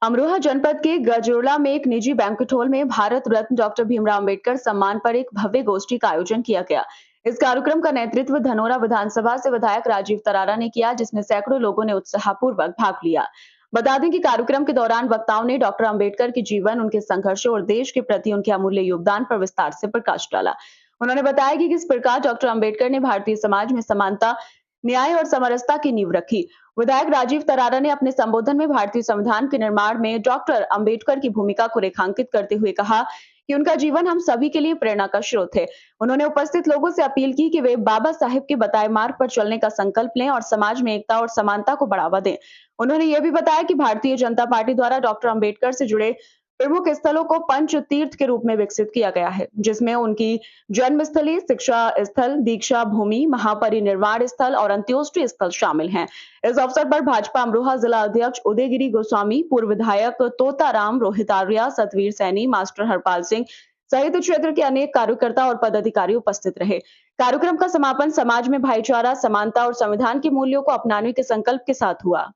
अमरोहा जनपद के गजरोला में एक निजी बैंक्वेट हॉल में भारत रत्न डॉक्टर भीमराव अंबेडकर सम्मान पर एक भव्य गोष्ठी का आयोजन किया गया। इस कार्यक्रम का नेतृत्व धनोरा विधानसभा से विधायक राजीव तरारा ने किया, जिसमें सैकड़ों लोगों ने उत्साहपूर्वक भाग लिया। बता दें कि कार्यक्रम के दौरान वक्ताओं ने डॉक्टर अंबेडकर के जीवन, उनके संघर्षों और देश के प्रति उनके अमूल्य योगदान पर विस्तार से प्रकाश डाला। उन्होंने बताया कि किस प्रकार डॉक्टर अंबेडकर ने भारतीय समाज में समानता, न्याय और समरसता की नींव रखी। विधायक राजीव तरारा ने अपने संबोधन में भारतीय संविधान के निर्माण में डॉक्टर अंबेडकर की भूमिका को रेखांकित करते हुए कहा कि उनका जीवन हम सभी के लिए प्रेरणा का स्रोत है। उन्होंने उपस्थित लोगों से अपील की कि वे बाबा साहेब के बताए मार्ग पर चलने का संकल्प लें और समाज में एकता और समानता को बढ़ावा दें। उन्होंने यह भी बताया कि भारतीय जनता पार्टी द्वारा डॉक्टर अंबेडकर से जुड़े प्रमुख स्थलों को पंच तीर्थ के रूप में विकसित किया गया है, जिसमें उनकी जन्मस्थली, शिक्षा स्थल, दीक्षा भूमि, महापरिनिर्वाण स्थल और अंत्योष्टि स्थल शामिल हैं। इस अवसर पर भाजपा अमरोहा जिला अध्यक्ष उदयगिरी गोस्वामी, पूर्व विधायक तोताराम, रोहित आर्या, सतवीर सैनी, मास्टर हरपाल सिंह सहित क्षेत्र के अनेक कार्यकर्ता और पदाधिकारी उपस्थित रहे। कार्यक्रम का समापन समाज में भाईचारा, समानता और संविधान के मूल्यों को अपनाने के संकल्प के साथ हुआ।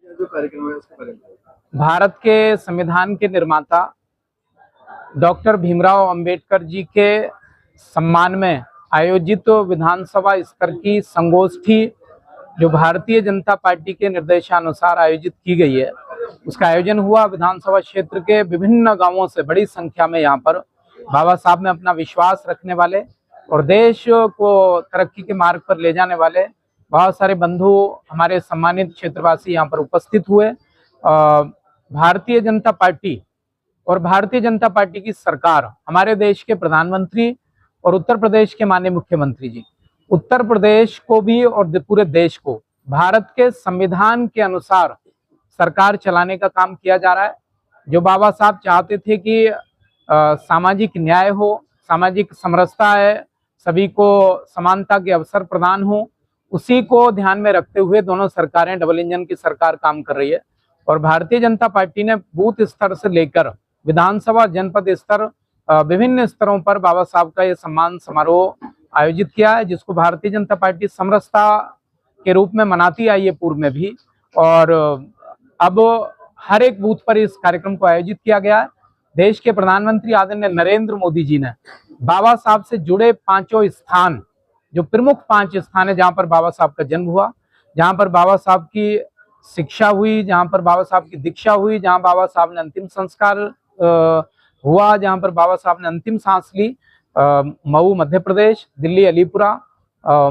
जो कार्यक्रम है उसके बारे में भारत के संविधान के निर्माता डॉक्टर भीमराव अंबेडकर जी के सम्मान में आयोजित विधानसभा स्तर की संगोष्ठी जो भारतीय जनता पार्टी के निर्देशानुसार आयोजित की गई है, उसका आयोजन हुआ। विधानसभा क्षेत्र के विभिन्न गांवों से बड़ी संख्या में यहाँ पर बाबा साहब में अपना विश्वास रखने वाले और देश को तरक्की के मार्ग पर ले जाने वाले बहुत सारे बंधु, हमारे सम्मानित क्षेत्रवासी यहाँ पर उपस्थित हुए। भारतीय जनता पार्टी और भारतीय जनता पार्टी की सरकार, हमारे देश के प्रधानमंत्री और उत्तर प्रदेश के माननीय मुख्यमंत्री जी, उत्तर प्रदेश को भी और पूरे देश को भारत के संविधान के अनुसार सरकार चलाने का काम किया जा रहा है। जो बाबा साहब चाहते थे कि सामाजिक न्याय हो, सामाजिक समरसता है, सभी को समानता के अवसर प्रदान हो, उसी को ध्यान में रखते हुए दोनों सरकारें, डबल इंजन की सरकार काम कर रही है। और भारतीय जनता पार्टी ने बूथ स्तर से लेकर विधानसभा, जनपद स्तर, विभिन्न स्तरों पर बाबा साहब का ये सम्मान समारोह आयोजित किया है, जिसको भारतीय जनता पार्टी समरसता के रूप में मनाती आई है पूर्व में भी, और अब हर एक बूथ पर इस कार्यक्रम को आयोजित किया गया है। देश के प्रधानमंत्री आदरणीय नरेंद्र मोदी जी ने बाबा साहब से जुड़े पांचों स्थान, जो प्रमुख 5 स्थान है जहां पर बाबा साहब का जन्म हुआ, जहां पर बाबा साहब की शिक्षा हुई, जहां पर बाबा साहब की दीक्षा हुई, जहां बाबा साहब ने अंतिम संस्कार हुआ, जहां पर बाबा साहब ने अंतिम सांस ली, मऊ मध्य प्रदेश, दिल्ली अलीपुरा,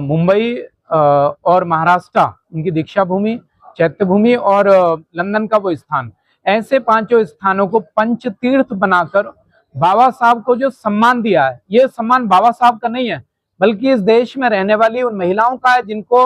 मुंबई और महाराष्ट्र उनकी दीक्षा भूमि, चैत्य भूमि और लंदन का वो स्थान, ऐसे 5 स्थानों को पंच तीर्थ बनाकर बाबा साहब को जो सम्मान दिया है, ये सम्मान बाबा साहब का नहीं है, बल्कि इस देश में रहने वाली उन महिलाओं का है जिनको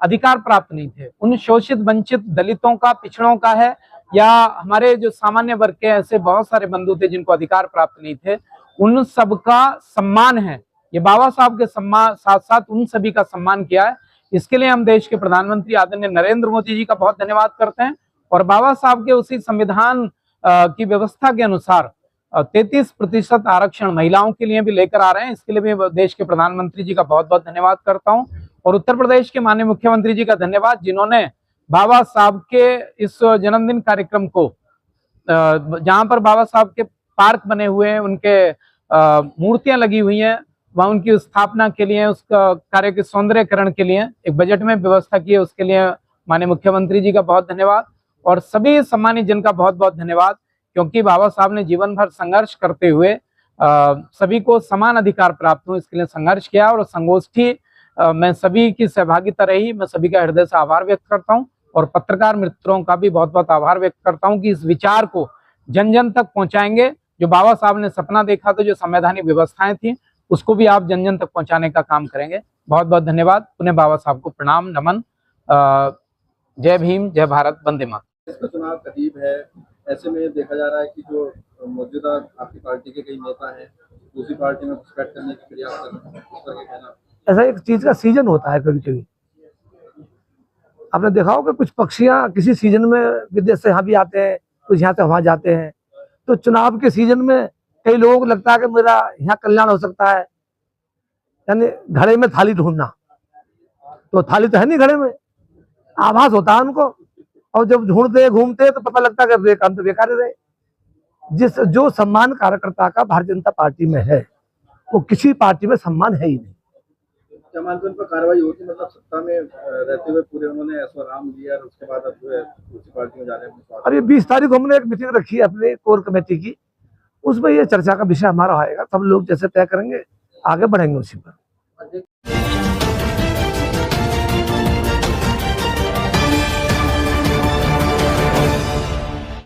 अधिकार प्राप्त नहीं थे, उन शोषित वंचित दलितों का, पिछड़ों का है, या हमारे जो सामान्य वर्ग के ऐसे बहुत सारे बंधु थे जिनको अधिकार प्राप्त नहीं थे, उन सबका सम्मान है। ये बाबा साहब के सम्मान साथ साथ उन सभी का सम्मान किया है। इसके लिए हम देश के प्रधानमंत्री आदरणीय नरेंद्र मोदी जी का बहुत धन्यवाद करते हैं। और बाबा साहब के उसी संविधान की व्यवस्था के अनुसार 33% आरक्षण महिलाओं के लिए भी लेकर आ रहे हैं। इसके लिए भी देश के प्रधानमंत्री जी का बहुत बहुत धन्यवाद करता हूं, और उत्तर प्रदेश के माननीय मुख्यमंत्री जी का धन्यवाद, जिन्होंने बाबा साहब के इस जन्मदिन कार्यक्रम को, जहां पर बाबा साहब के पार्क बने हुए हैं, उनके मूर्तियां लगी हुई हैं, वहां उनकी स्थापना के लिए, उस कार्य के सौंदर्यकरण के लिए एक बजट में व्यवस्था की है। उसके लिए माननीय मुख्यमंत्री जी का बहुत धन्यवाद, और सभी सम्मानित जन का बहुत बहुत धन्यवाद, क्योंकि बाबा साहब ने जीवन भर संघर्ष करते हुए सभी को समान अधिकार प्राप्त हो, इसके लिए संघर्ष किया। और संगोष्ठी में सभी की सहभागिता रही, मैं सभी का हृदय से आभार व्यक्त करता हूं, और पत्रकार मित्रों का भी बहुत बहुत आभार व्यक्त करता हूं कि इस विचार को जन जन तक पहुंचाएंगे। जो बाबा साहब ने सपना देखा था, जो संवैधानिक व्यवस्थाएं थी, उसको भी आप जन जन तक पहुंचाने का काम करेंगे। बहुत बहुत धन्यवाद। पुनः बाबा साहब को प्रणाम, नमन। जय भीम, जय भारत, वंदे मातरम। इसका चुनाव करीब है, ऐसे में देखा जा रहा है कि जो मौजूदा आपकी पार्टी के कई नेता हैं दूसरी पार्टी में घुसपैठ करने के प्रयास कर रहे हैं, इस पर क्या कहना? ऐसा एक चीज का सीजन होता है कभी कभी। आपने देखा होगा कुछ पक्षियां किसी सीजन में विदेश से यहाँ भी आते हैं, कुछ यहाँ से वहां जाते हैं। तो चुनाव के सीजन में कई लोगों को लगता है कि मेरा यहाँ कल्याण हो सकता है, यानी घड़े में थाली ढूंढना, तो थाली तो है नहीं घड़े में, आभास होता है उनको, और जब ढूंढते घूमते तो पता लगता है कि काम तो बेकार ही रहे। जो सम्मान कार्यकर्ता का भारतीय जनता पार्टी में है वो किसी पार्टी में सम्मान है ही नहीं। क्या मानते हैं उन पर कार्रवाई होती, मतलब सत्ता में रहते हुए पूरे उन्होंने ऐश्वर्याम लिया और उसके बाद अब जो है दूसरी पार्टी में जा रहे हैं? अभी 20 तारीख को हमने एक मीटिंग रखी है अपने कोर कमेटी की, उसमें ये चर्चा का विषय हमारा आएगा, सब लोग जैसे तय करेंगे आगे बढ़ेंगे उसी पर।